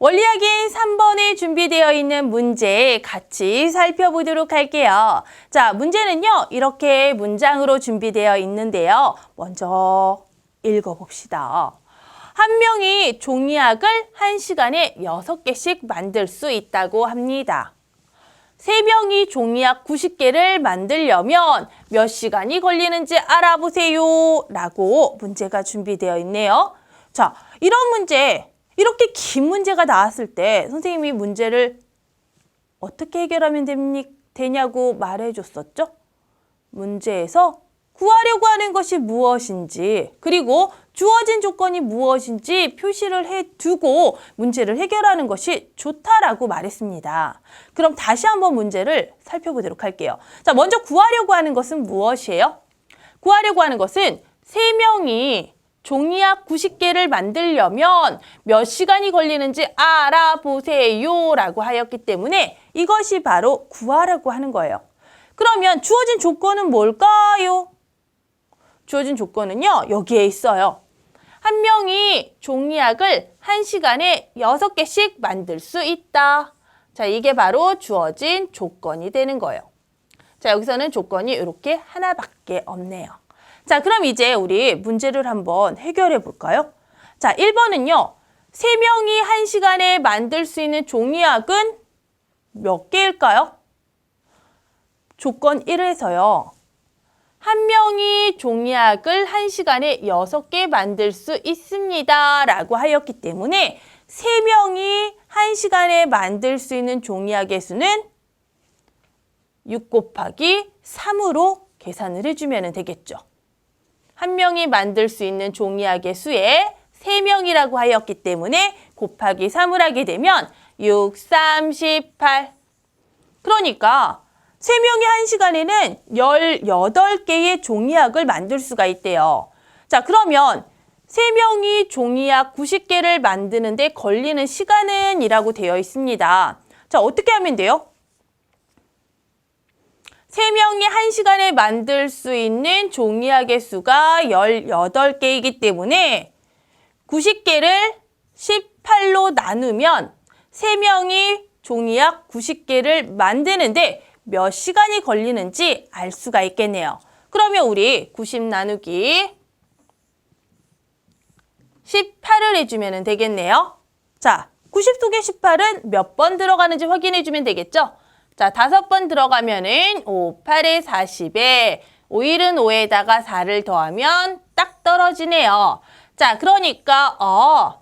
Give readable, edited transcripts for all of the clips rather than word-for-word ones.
원리하기 3번에 준비되어 있는 문제 같이 살펴보도록 할게요. 자, 문제는요, 이렇게 문장으로 준비되어 있는데요. 먼저 읽어봅시다. 한 명이 종이약을 1시간에 6개씩 만들 수 있다고 합니다. 3명이 종이약 90개를 만들려면 몇 시간이 걸리는지 알아보세요. 라고 문제가 준비되어 있네요. 자, 이런 문제, 이렇게 긴 문제가 나왔을 때 선생님이 문제를 어떻게 해결하면 되냐고 말해줬었죠? 문제에서 구하려고 하는 것이 무엇인지 그리고 주어진 조건이 무엇인지 표시를 해두고 문제를 해결하는 것이 좋다라고 말했습니다. 그럼 다시 한번 문제를 살펴보도록 할게요. 자, 먼저 구하려고 하는 것은 무엇이에요? 구하려고 하는 것은 3명이 종이약 90개를 만들려면 몇 시간이 걸리는지 알아보세요 라고 하였기 때문에 이것이 바로 구하라고 하는 거예요. 그러면 주어진 조건은 뭘까요? 주어진 조건은요, 여기에 있어요. 한 명이 종이약을 1시간에 6개씩 만들 수 있다. 자, 이게 바로 주어진 조건이 되는 거예요. 자, 여기서는 조건이 이렇게 하나밖에 없네요. 자, 그럼 이제 우리 문제를 한번 해결해 볼까요? 자, 1번은요. 3명이 1시간에 만들 수 있는 종이약은 몇 개일까요? 조건 1에서요. 한 명이 종이약을 1시간에 6개 만들 수 있습니다. 라고 하였기 때문에 3명이 1시간에 만들 수 있는 종이약의 수는 6 곱하기 3으로 계산을 해주면 되겠죠. 한 명이 만들 수 있는 종이약의 수에 3명이라고 하였기 때문에 곱하기 3을 하게 되면 6, 3, 18. 그러니까 3명이 1시간에는 18개의 종이약을 만들 수가 있대요. 자, 그러면 3명이 종이약 90개를 만드는데 걸리는 시간은 이라고 되어 있습니다. 자, 어떻게 하면 돼요? 3명이 1시간에 만들 수 있는 종이약의 수가 18개이기 때문에 90개를 18로 나누면 3명이 종이약 90개를 만드는데 몇 시간이 걸리는지 알 수가 있겠네요. 그러면 우리 90 나누기 18을 해주면 되겠네요. 자, 90 속에 18은 몇 번 들어가는지 확인해주면 되겠죠? 자, 5번 들어가면은 5, 8에 40에 5일은 5에다가 4를 더하면 딱 떨어지네요. 자, 그러니까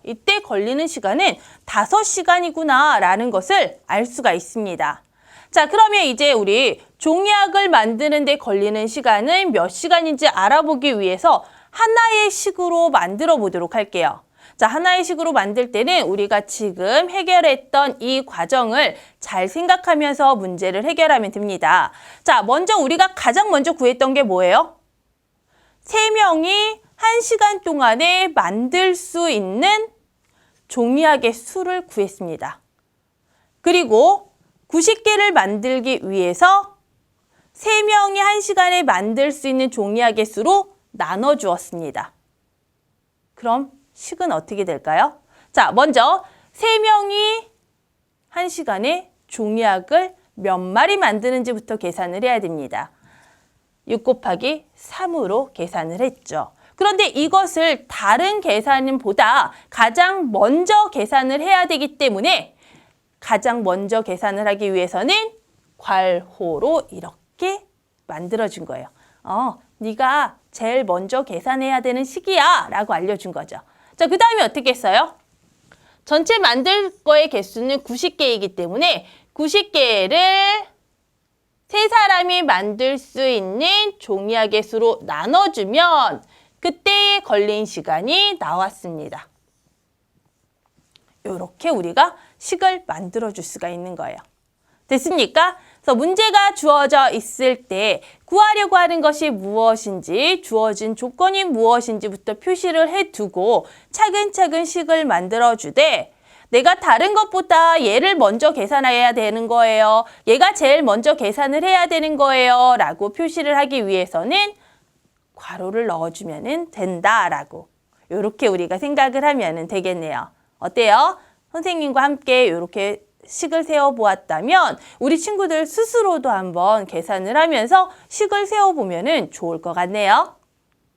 이때 걸리는 시간은 5시간이구나 라는 것을 알 수가 있습니다. 자, 그러면 이제 우리 종이약을 만드는 데 걸리는 시간은 몇 시간인지 알아보기 위해서 하나의 식으로 만들어 보도록 할게요. 자, 하나의 식으로 만들 때는 우리가 지금 해결했던 이 과정을 잘 생각하면서 문제를 해결하면 됩니다. 자, 먼저 우리가 가장 먼저 구했던 게 뭐예요? 3명이 1시간 동안에 만들 수 있는 종이약의 수를 구했습니다. 그리고 90개를 만들기 위해서 3명이 1시간에 만들 수 있는 종이약의 수로 나눠주었습니다. 그럼 식은 어떻게 될까요? 자, 먼저 3명이 1시간에 종이약을 몇 마리 만드는지부터 계산을 해야 됩니다. 6 곱하기 3으로 계산을 했죠. 그런데 이것을 다른 계산보다 가장 먼저 계산을 해야 되기 때문에 가장 먼저 계산을 하기 위해서는 괄호로 이렇게 만들어준 거예요. 네가 제일 먼저 계산해야 되는 시기야 라고 알려준 거죠. 자, 그 다음에 어떻게 했어요? 전체 만들 거의 개수는 90개이기 때문에 90개를 3사람이 만들 수 있는 종이약의 수로 나눠주면 그때 걸린 시간이 나왔습니다. 이렇게 우리가 식을 만들어줄 수가 있는 거예요. 됐습니까? 그래서 문제가 주어져 있을 때 구하려고 하는 것이 무엇인지 주어진 조건이 무엇인지부터 표시를 해두고 차근차근 식을 만들어주되 내가 다른 것보다 얘를 먼저 계산해야 되는 거예요. 얘가 제일 먼저 계산을 해야 되는 거예요. 라고 표시를 하기 위해서는 괄호를 넣어주면 된다라고 이렇게 우리가 생각을 하면 되겠네요. 어때요? 선생님과 함께 이렇게 식을 세어보았다면 우리 친구들 스스로도 한번 계산을 하면서 식을 세어보면 좋을 것 같네요.